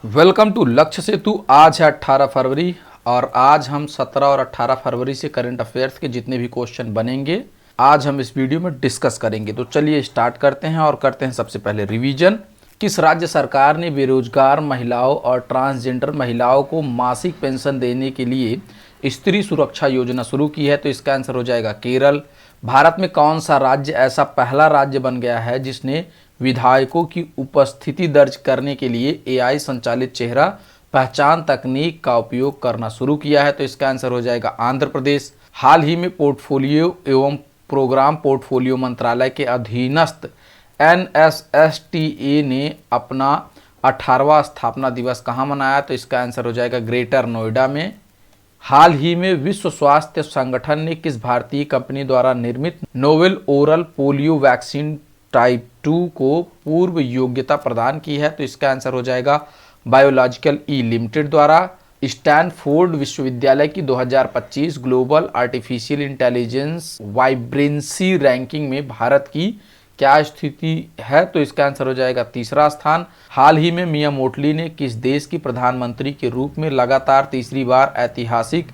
Welcome to लक्ष्य सेतु। आज है 18 फरवरी और आज हम 17 और 18 फरवरी से करंट अफेयर्स के जितने भी क्वेश्चन बनेंगे आज हम इस वीडियो में डिस्कस करेंगे। तो चलिए स्टार्ट करते हैं और करते हैं सबसे पहले रिवीजन। किस राज्य सरकार ने बेरोजगार महिलाओं और ट्रांसजेंडर महिलाओं को मासिक पेंशन देने के लिए स्त्री सुरक्षा योजना शुरू की है? तो इसका आंसर हो जाएगा केरल। भारत में कौन सा राज्य ऐसा पहला राज्य बन गया है जिसने विधायकों की उपस्थिति दर्ज करने के लिए एआई संचालित चेहरा पहचान तकनीक का उपयोग करना शुरू किया है? तो इसका आंसर हो जाएगा आंध्र प्रदेश। हाल ही में पोर्टफोलियो एवं प्रोग्राम पोर्टफोलियो मंत्रालय के अधीनस्थ NSSTA ने अपना 18वां स्थापना दिवस कहाँ मनाया? तो इसका आंसर हो जाएगा ग्रेटर नोएडा में। हाल ही में विश्व स्वास्थ्य संगठन ने किस भारतीय कंपनी द्वारा निर्मित novel oral polio vaccine type 2 को पूर्व योग्यता प्रदान की है? तो इसका आंसर हो जाएगा बायोलॉजिकल ई लिमिटेड द्वारा। स्टैनफोर्ड विश्वविद्यालय की 2025 global artificial intelligence vibrancy ranking में भारत की क्या स्थिति है? तो इसका आंसर हो जाएगा तीसरा स्थान। हाल ही में मिया मोटली ने किस देश की प्रधानमंत्री के रूप में लगातार तीसरी बार ऐतिहासिक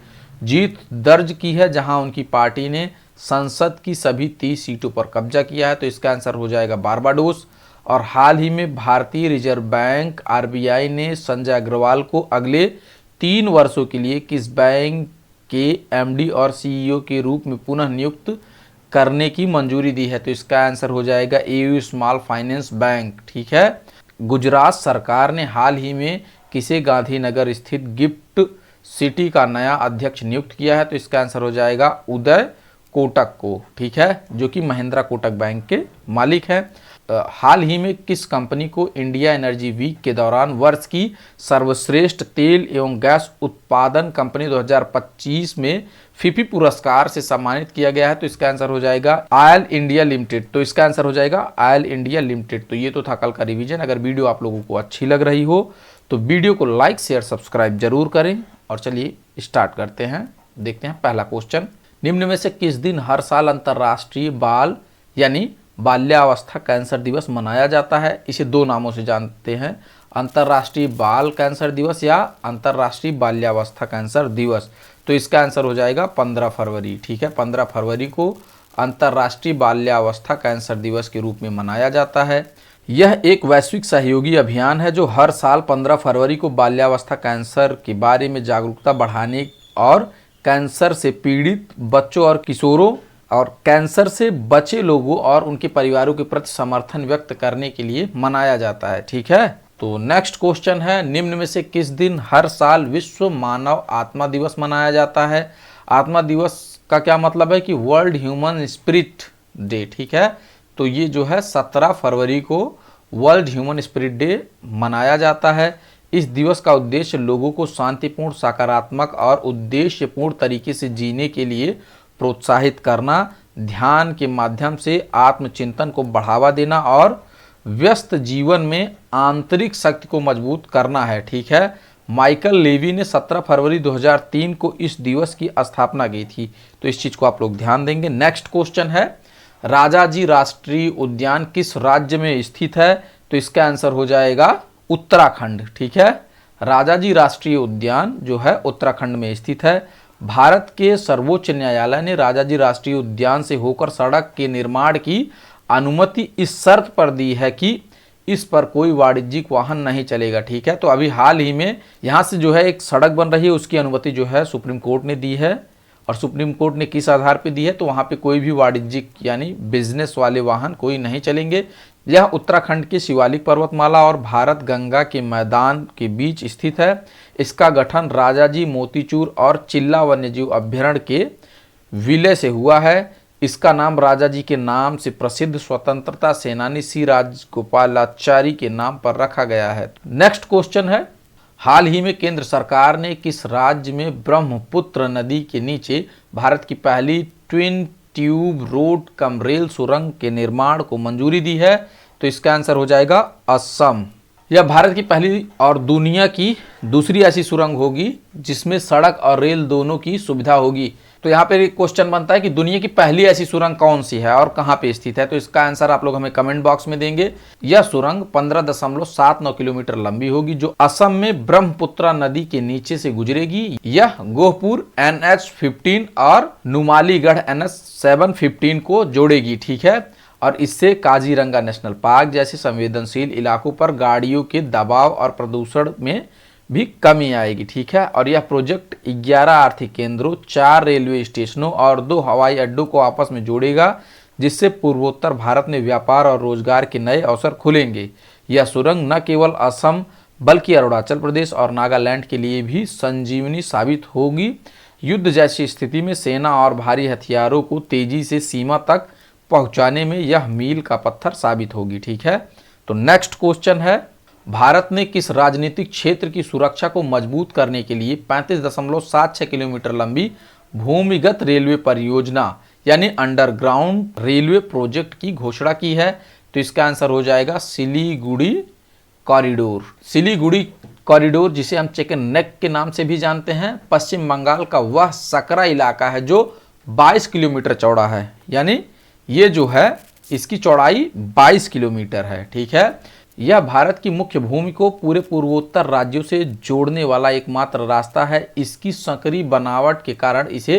जीत दर्ज की है जहां उनकी पार्टी ने संसद की सभी 30 सीटों पर कब्जा किया है? तो इसका आंसर हो जाएगा बारबाडोस। और हाल ही में भारतीय रिजर्व बैंक RBI ने संजय अग्रवाल को अगले 3 वर्षों के लिए किस बैंक के MD और CEO के रूप में पुनः नियुक्त करने की मंजूरी दी है? तो इसका आंसर हो जाएगा AU स्मॉल फाइनेंस बैंक। ठीक है। गुजरात सरकार ने हाल ही में किसे गांधीनगर स्थित गिफ्ट सिटी का नया अध्यक्ष नियुक्त किया है? तो इसका आंसर हो जाएगा उदय कोटक को। ठीक है, जो कि महिंद्रा कोटक बैंक के मालिक हैं। हाल ही में किस कंपनी को इंडिया एनर्जी वीक के दौरान वर्ष की सर्वश्रेष्ठ तेल एवं गैस उत्पादन कंपनी 2025 में FIFI पुरस्कार से सम्मानित किया गया है? तो इसका आंसर हो जाएगा ऑयल इंडिया लिमिटेड। तो इसका आंसर हो जाएगा ऑयल इंडिया लिमिटेड। तो ये तो था कल का रिवीजन। अगर वीडियो आप लोगों को अच्छी लग रही हो तो वीडियो को लाइक शेयर सब्सक्राइब जरूर करें। और चलिए स्टार्ट करते हैं। देखते हैं पहला क्वेश्चन। निम्न में से किस दिन हर साल अंतर्राष्ट्रीय बाल यानी बाल्यावस्था कैंसर दिवस मनाया जाता है? इसे 2 नामों से जानते हैं, अंतर्राष्ट्रीय बाल कैंसर दिवस या अंतर्राष्ट्रीय बाल्यावस्था कैंसर दिवस। तो इसका आंसर हो जाएगा 15 फरवरी। ठीक है, 15 फरवरी को अंतर्राष्ट्रीय बाल्यावस्था कैंसर दिवस के रूप में मनाया जाता है। यह एक वैश्विक सहयोगी अभियान है जो हर साल 15 फरवरी को बाल्यावस्था कैंसर के बारे में जागरूकता बढ़ाने और कैंसर से पीड़ित बच्चों और किशोरों और कैंसर से बचे लोगों और उनके परिवारों के प्रति समर्थन व्यक्त करने के लिए मनाया जाता है। ठीक है, तो नेक्स्ट क्वेश्चन है, निम्न में से किस दिन हर साल विश्व मानव आत्मा दिवस मनाया जाता है? आत्मा दिवस का क्या मतलब है कि वर्ल्ड ह्यूमन स्पिरिट डे। ठीक है, तो ये जो है 17 फरवरी को वर्ल्ड ह्यूमन स्पिरिट डे मनाया जाता है। इस दिवस का उद्देश्य लोगों को शांतिपूर्ण, सकारात्मक और उद्देश्यपूर्ण तरीके से जीने के लिए प्रोत्साहित करना, ध्यान के माध्यम से आत्मचिंतन को बढ़ावा देना और व्यस्त जीवन में आंतरिक शक्ति को मजबूत करना है। ठीक है, माइकल लेवी ने 17 फरवरी 2003 को इस दिवस की स्थापना की थी। तो इस चीज को आप लोग ध्यान देंगे। नेक्स्ट क्वेश्चन है, राजाजी राष्ट्रीय उद्यान किस राज्य में स्थित है? तो इसका आंसर हो जाएगा उत्तराखंड। ठीक है, राजाजी राष्ट्रीय उद्यान जो है उत्तराखंड में स्थित है। भारत के सर्वोच्च न्यायालय ने राजाजी राष्ट्रीय उद्यान से होकर सड़क के निर्माण की अनुमति इस शर्त पर दी है कि इस पर कोई वाणिज्यिक वाहन नहीं चलेगा। ठीक है, तो अभी हाल ही में यहाँ से जो है एक सड़क बन रही है, उसकी अनुमति जो है सुप्रीम कोर्ट ने दी है। और सुप्रीम कोर्ट ने किस आधार पे दी है? तो वहाँ पे कोई भी वाणिज्यिक यानी बिजनेस वाले वाहन कोई नहीं चलेंगे। यह उत्तराखंड के शिवालिक पर्वतमाला और भारत गंगा के मैदान के बीच स्थित है। इसका गठन राजाजी, मोतीचूर और चिल्ला वन्यजीव अभ्यारण्य के विलय से हुआ है। इसका नाम राजाजी के नाम से प्रसिद्ध स्वतंत्रता सेनानी C राजगोपालाचारी के नाम पर रखा गया है। नेक्स्ट क्वेश्चन है, हाल ही में केंद्र सरकार ने किस राज्य में ब्रह्मपुत्र नदी के नीचे भारत की पहली twin tube road cum rail सुरंग के निर्माण को मंजूरी दी है? तो इसका आंसर हो जाएगा असम। यह भारत की पहली और दुनिया की दूसरी ऐसी सुरंग होगी जिसमें सड़क और रेल दोनों की सुविधा होगी। तो यहाँ पे क्वेश्चन बनता है कि दुनिया की पहली ऐसी सुरंग कौन सी है और कहाँ पे स्थित है। तो इसका आंसर आप लोग हमें कमेंट बॉक्स में देंगे। यह सुरंग 15.79 किलोमीटर लंबी होगी, जो असम में ब्रह्मपुत्र नदी के नीचे से गुजरेगी। यह गोहपुर NH-15 और नुमालीगढ़ NH-715 को जोड़ेगी, ठीक है। और इससे काजीरंगा नेशनल पार्क जैसे संवेदनशील इलाकों पर गाड़ियों के दबाव और प्रदूषण में भी कमी आएगी, ठीक है। और यह प्रोजेक्ट 11 आर्थिक केंद्रों, 4 रेलवे स्टेशनों और 2 हवाई अड्डों को आपस में जोड़ेगा, जिससे पूर्वोत्तर भारत में व्यापार और रोजगार के नए अवसर खुलेंगे। यह सुरंग न केवल असम बल्कि अरुणाचल प्रदेश और नागालैंड के लिए भी संजीवनी साबित होगी। युद्ध जैसी स्थिति में सेना और भारी हथियारों को तेजी से सीमा तक पहुंचाने में यह मील का पत्थर साबित होगी, ठीक है। तो नेक्स्ट क्वेश्चन है, भारत ने किस राजनीतिक क्षेत्र की सुरक्षा को मजबूत करने के लिए 35.76 किलोमीटर लंबी भूमिगत रेलवे परियोजना यानी अंडरग्राउंड रेलवे प्रोजेक्ट की घोषणा की है। तो इसका आंसर हो जाएगा सिलीगुड़ी कॉरिडोर। सिलीगुड़ी कॉरिडोर, जिसे हम चिकन नेक के नाम से भी जानते हैं, पश्चिम बंगाल का वह सकरा इलाका है जो 22 किलोमीटर चौड़ा है, यानी ये जो है इसकी चौड़ाई 22 किलोमीटर है, ठीक है। यह भारत की मुख्य भूमि को पूरे पूर्वोत्तर राज्यों से जोड़ने वाला एकमात्र रास्ता है। इसकी संकरी बनावट के कारण इसे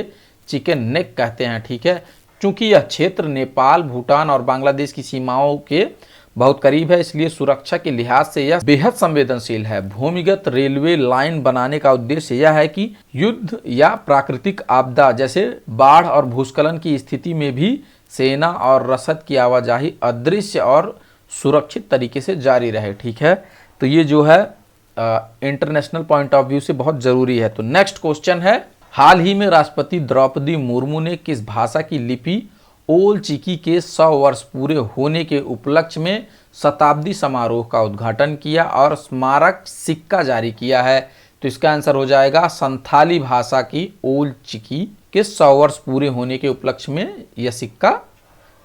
चिकन नेक कहते हैं, ठीक है। चूंकि यह क्षेत्र नेपाल, भूटान और बांग्लादेश की सीमाओं के बहुत करीब है, इसलिए सुरक्षा के लिहाज से यह बेहद संवेदनशील है। भूमिगत रेलवे लाइन बनाने का उद्देश्य यह है कि युद्ध या प्राकृतिक आपदा जैसे बाढ़ और भूस्खलन की स्थिति में भी सेना और रसद की आवाजाही अदृश्य और सुरक्षित तरीके से जारी रहे, ठीक है। तो ये जो है इंटरनेशनल पॉइंट ऑफ व्यू से बहुत जरूरी है। तो नेक्स्ट क्वेश्चन है, हाल ही में राष्ट्रपति द्रौपदी मुर्मू ने किस भाषा की लिपि ओल चिकी के 100 वर्ष पूरे होने के उपलक्ष्य में शताब्दी समारोह का उद्घाटन किया और स्मारक सिक्का जारी किया है। तो इसका आंसर हो जाएगा संथाली भाषा की ओल चिकी के 100 वर्ष पूरे होने के उपलक्ष्य में यह सिक्का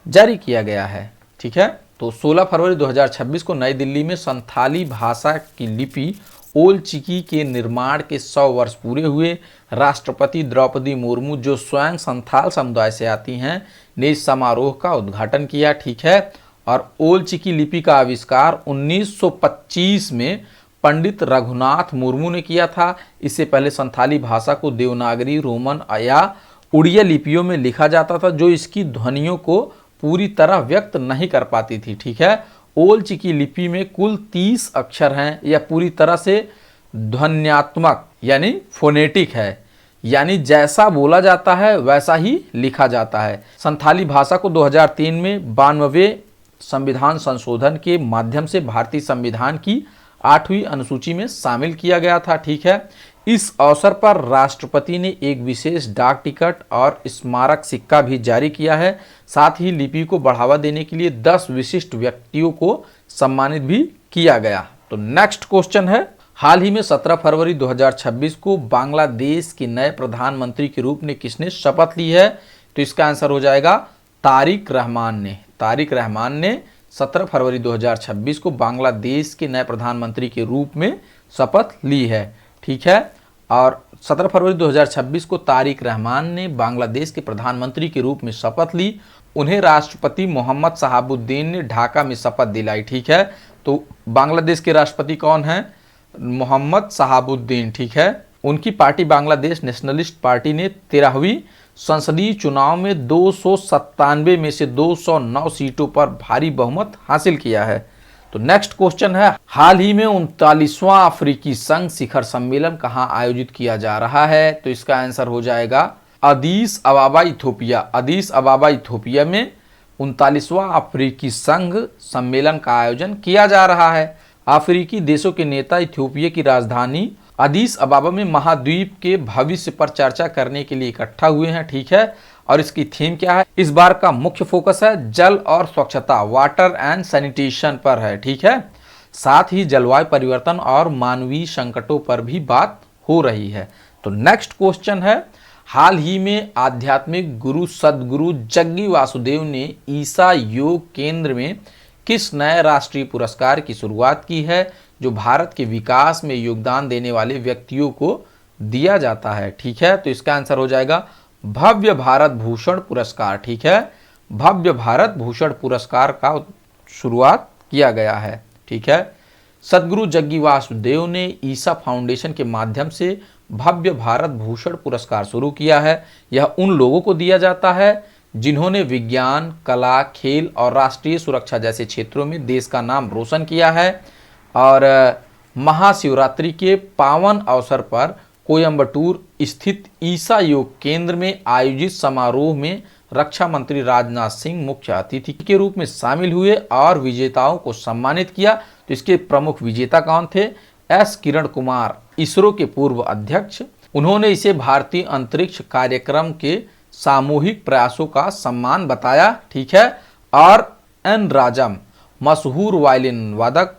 जारी किया गया है, ठीक है। तो 16 फरवरी 2026 को नई दिल्ली में संथाली भाषा की लिपि ओल चिकी के निर्माण के 100 वर्ष पूरे हुए। राष्ट्रपति द्रौपदी मुर्मू, जो स्वयं संथाल समुदाय से आती हैं, ने इस समारोह का उद्घाटन किया, ठीक है। और ओल चिकी लिपि का आविष्कार 1925 में पंडित रघुनाथ मुर्मू ने किया था। इससे पहले संथाली भाषा को देवनागरी, रोमन या उड़िया लिपियों में लिखा जाता था, जो इसकी ध्वनियों को पूरी तरह व्यक्त नहीं कर पाती थी, ठीक है। ओल चिकी लिपि में कुल 30 अक्षर हैं। यह पूरी तरह से ध्वन्यात्मक यानी फोनेटिक है, यानी जैसा बोला जाता है वैसा ही लिखा जाता है। संथाली भाषा को 2003 में 92वें संविधान संशोधन के माध्यम से भारतीय संविधान की 8वीं अनुसूची में शामिल किया गया था, ठीक है। इस अवसर पर राष्ट्रपति ने एक विशेष डाक टिकट और स्मारक सिक्का भी जारी किया है। साथ ही लिपि को बढ़ावा देने के लिए 10 विशिष्ट व्यक्तियों को सम्मानित भी किया गया। तो नेक्स्ट क्वेश्चन है, हाल ही में 17 फरवरी 2026 को बांग्लादेश के नए प्रधानमंत्री के रूप में किसने शपथ ली है। तो इसका आंसर हो जाएगा तारिक रहमान ने। तारिक रहमान ने 17 फरवरी 2026 को बांग्लादेश के नए प्रधानमंत्री के रूप में शपथ ली है, ठीक है। और 17 फरवरी 2026 को तारिक रहमान ने बांग्लादेश के प्रधानमंत्री के रूप में शपथ ली। उन्हें राष्ट्रपति मोहम्मद शहाबुद्दीन ने ढाका में शपथ दिलाई, ठीक है। तो बांग्लादेश के राष्ट्रपति कौन हैं? मोहम्मद शहाबुद्दीन, ठीक है। उनकी पार्टी बांग्लादेश नेशनलिस्ट पार्टी ने 13वीं संसदीय चुनाव में 297 में से 209 सीटों पर भारी बहुमत हासिल किया है। तो नेक्स्ट क्वेश्चन है, हाल ही में 39वां अफ्रीकी संघ शिखर सम्मेलन कहां आयोजित किया जा रहा है। तो इसका आंसर हो जाएगा अदीस अबाबा इथोपिया। अदीस अबाबा इथोपिया में 39वां अफ्रीकी संघ सम्मेलन का आयोजन किया जा रहा है। अफ्रीकी देशों के नेता इथियोपिया की राजधानी अदीस अबाबा में महाद्वीप के भविष्य पर चर्चा करने के लिए इकट्ठा हुए हैं, ठीक है। और इसकी थीम क्या है? इस बार का मुख्य फोकस है जल और स्वच्छता, वाटर एंड सैनिटेशन पर है, ठीक है। साथ ही जलवायु परिवर्तन और मानवीय संकटों पर भी बात हो रही है। तो नेक्स्ट क्वेश्चन है, हाल ही में आध्यात्मिक गुरु सदगुरु जग्गी वासुदेव ने ईसा योग केंद्र में किस नए राष्ट्रीय पुरस्कार की शुरुआत की है, जो भारत के विकास में योगदान देने वाले व्यक्तियों को दिया जाता है, ठीक है। तो इसका आंसर हो जाएगा भव्य भारत भूषण पुरस्कार, ठीक है, भव्य भारत भूषण पुरस्कार का शुरुआत किया गया है, ठीक है। सदगुरु जग्गी वासुदेव ने ईसा फाउंडेशन के माध्यम से भव्य भारत भूषण पुरस्कार शुरू किया है। यह उन लोगों को दिया जाता है जिन्होंने विज्ञान, कला, खेल और राष्ट्रीय सुरक्षा जैसे क्षेत्रों में देश का नाम रोशन किया है। और महाशिवरात्रि के पावन अवसर पर कोयम्बटूर स्थित ईसा योग केंद्र में आयोजित समारोह में रक्षा मंत्री राजनाथ सिंह मुख्य अतिथि के रूप में शामिल हुए और विजेताओं को सम्मानित किया। तो इसके प्रमुख विजेता कौन थे? एस किरण कुमार, इसरो के पूर्व अध्यक्ष। उन्होंने इसे भारतीय अंतरिक्ष कार्यक्रम के सामूहिक प्रयासों का सम्मान बताया, ठीक है। और एन राजम, मशहूर वायलिन वादक,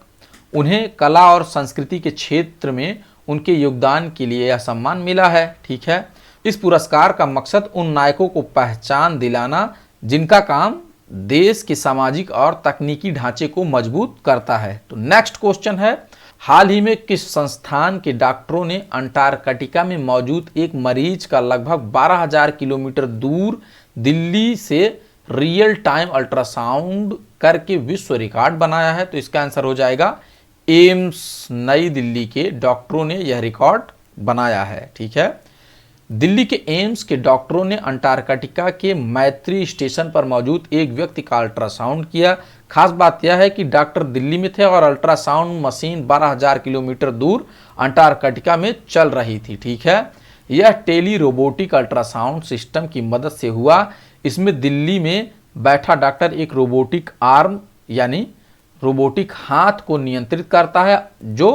उन्हें कला और संस्कृति के क्षेत्र में उनके योगदान के लिए यह सम्मान मिला है, ठीक है। इस पुरस्कार का मकसद उन नायकों को पहचान दिलाना जिनका काम देश के सामाजिक और तकनीकी ढांचे को मजबूत करता है। तो नेक्स्ट क्वेश्चन है, हाल ही में किस संस्थान के डॉक्टरों ने अंटार्कटिका में मौजूद एक मरीज का लगभग 12,000 किलोमीटर दूर दिल्ली से रियल टाइम अल्ट्रासाउंड करके विश्व रिकॉर्ड बनाया है? तो इसका आंसर हो जाएगा एम्स नई दिल्ली के डॉक्टरों ने यह रिकॉर्ड बनाया है, ठीक है। दिल्ली के एम्स के डॉक्टरों ने अंटार्कटिका के मैत्री स्टेशन पर मौजूद एक व्यक्ति का अल्ट्रासाउंड किया। खास बात यह है कि डॉक्टर दिल्ली में थे और अल्ट्रासाउंड मशीन 12,000 किलोमीटर दूर अंटार्कटिका में चल रही थी, ठीक है। यह टेली रोबोटिक अल्ट्रासाउंड सिस्टम की मदद से हुआ। इसमें दिल्ली में बैठा डॉक्टर एक रोबोटिक आर्म यानी रोबोटिक हाथ को नियंत्रित करता है जो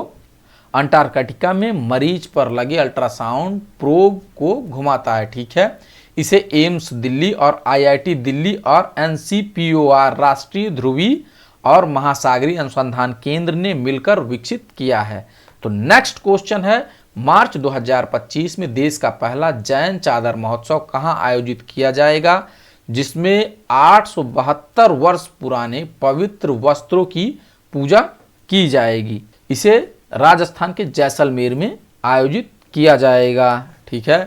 अंटार्कटिका में मरीज पर लगे अल्ट्रासाउंड प्रोब को घुमाता है, ठीक है। इसे एम्स दिल्ली और आईआईटी दिल्ली और एनसीपीओआर राष्ट्रीय ध्रुवी और महासागरीय अनुसंधान केंद्र ने मिलकर विकसित किया है। तो नेक्स्ट क्वेश्चन है, मार्च 2025 में देश का पहला जैन चादर महोत्सव कहां आयोजित किया जाएगा, जिसमें 872 वर्ष पुराने पवित्र वस्त्रों की पूजा की जाएगी? इसे राजस्थान के जैसलमेर में आयोजित किया जाएगा, ठीक है।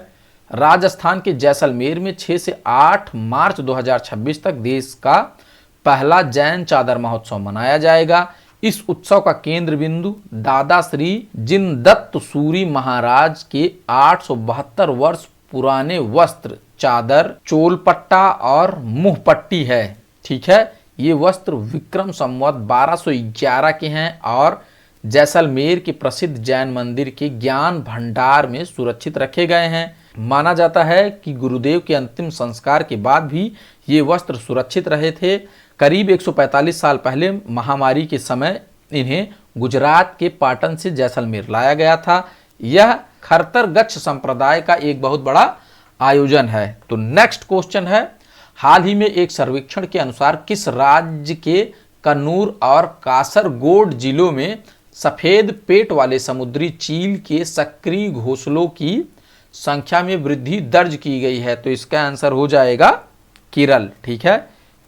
राजस्थान के जैसलमेर में 6 से 8 मार्च 2026 तक देश का पहला जैन चादर महोत्सव मनाया जाएगा। इस उत्सव का केंद्र बिंदु दादा श्री जिनदत्त सूरी महाराज के 872 वर्ष पुराने वस्त्र, चादर, चोलपट्टा और मुंहपट्टी है, ठीक है। ये वस्त्र विक्रम संवत 1211 के हैं और जैसलमेर के प्रसिद्ध जैन मंदिर के ज्ञान भंडार में सुरक्षित रखे गए हैं। माना जाता है कि गुरुदेव के अंतिम संस्कार के बाद भी ये वस्त्र सुरक्षित रहे थे। करीब 145 साल पहले महामारी के समय इन्हें गुजरात के पाटन से जैसलमेर लाया गया था। यह खरतर गच्छ संप्रदाय का एक बहुत बड़ा आयोजन है। तो नेक्स्ट क्वेश्चन है, हाल ही में एक सर्वेक्षण के अनुसार किस राज्य के कन्नूर और कासरगोड जिलों में सफेद पेट वाले समुद्री चील के सक्रिय घोंसलों की संख्या में वृद्धि दर्ज की गई है? तो इसका आंसर हो जाएगा केरल, ठीक है।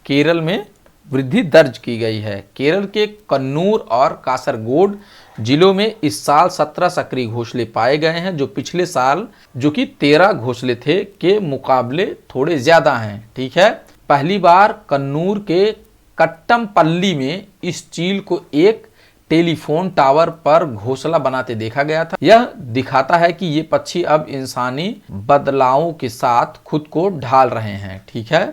केरल में वृद्धि दर्ज की गई है। केरल के कन्नूर और कासरगोड जिलों में इस साल 17 सक्रिय घोंसले पाए गए हैं, जो पिछले साल जो कि 13 घोंसले थे के मुकाबले थोड़े ज्यादा हैं, ठीक है। पहली बार कन्नूर के कट्टमपल्ली में इस चील को एक टेलीफोन टावर पर घोंसला बनाते देखा गया था। यह दिखाता है कि ये पक्षी अब इंसानी बदलावों के साथ खुद को ढाल रहे हैं, ठीक है।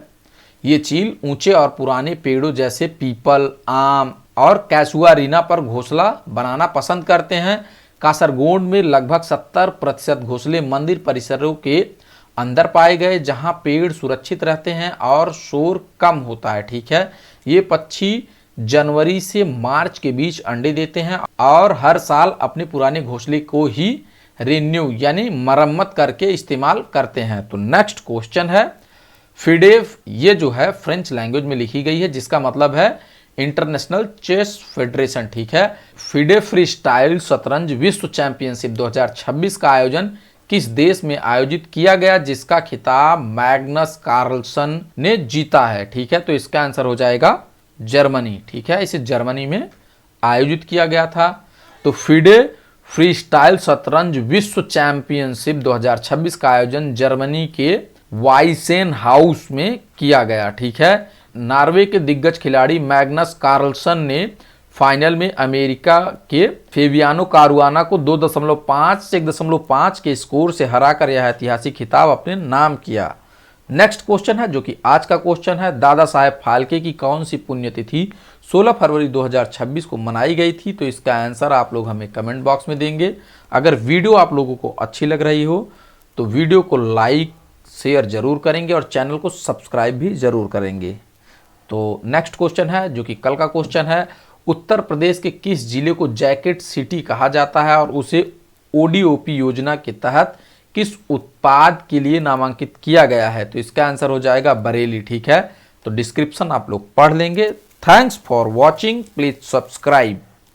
ये चील ऊंचे और पुराने पेड़ों जैसे पीपल, आम और कैसुआरीना पर घोंसला बनाना पसंद करते हैं। कासरगोड में लगभग 70% घोंसले मंदिर परिसरों के अंदर पाए गए, जहां पेड़ सुरक्षित रहते हैं और शोर कम होता है, ठीक है। ये पक्षी जनवरी से मार्च के बीच अंडे देते हैं और हर साल अपने पुराने घोंसले को ही रिन्यू यानी मरम्मत करके इस्तेमाल करते हैं। तो नेक्स्ट क्वेश्चन है, फिडेफ ये जो है फ्रेंच लैंग्वेज में लिखी गई है, जिसका मतलब है इंटरनेशनल चेस फेडरेशन, ठीक है। फिडे फ्री स्टाइल शतरंज विश्व चैंपियनशिप 2026 का आयोजन किस देश में आयोजित किया गया, जिसका खिताब मैग्नस कार्लसन ने जीता है, ठीक है। तो इसका आंसर हो जाएगा जर्मनी, ठीक है। इसे जर्मनी में आयोजित किया गया था। तो फिडे फ्री स्टाइल शतरंज विश्व चैंपियनशिप 2026 का आयोजन जर्मनी के वाइसेन हाउस में किया गया। ठीक है। नॉर्वे के दिग्गज खिलाड़ी मैग्नस कार्लसन ने फाइनल में अमेरिका के फेबियानो कारुआना को 2.5 से 1.5 के स्कोर से हराकर यह ऐतिहासिक खिताब अपने नाम किया। नेक्स्ट क्वेश्चन है जो कि आज का क्वेश्चन है, दादा साहेब फाल्के की कौन सी पुण्यतिथि 16 फरवरी 2026 को मनाई गई थी? तो इसका आंसर आप लोग हमें कमेंट बॉक्स में देंगे। अगर वीडियो आप लोगों को अच्छी लग रही हो तो वीडियो को लाइक शेयर जरूर करेंगे और चैनल को सब्सक्राइब भी जरूर करेंगे। तो नेक्स्ट क्वेश्चन है जो कि कल का क्वेश्चन है, उत्तर प्रदेश के किस जिले को जैकेट सिटी कहा जाता है और उसे ओडीओपी योजना के तहत किस उत्पाद के लिए नामांकित किया गया है? तो इसका आंसर हो जाएगा बरेली। ठीक है। तो डिस्क्रिप्शन आप लोग पढ़ लेंगे। Thanks for watching, please subscribe.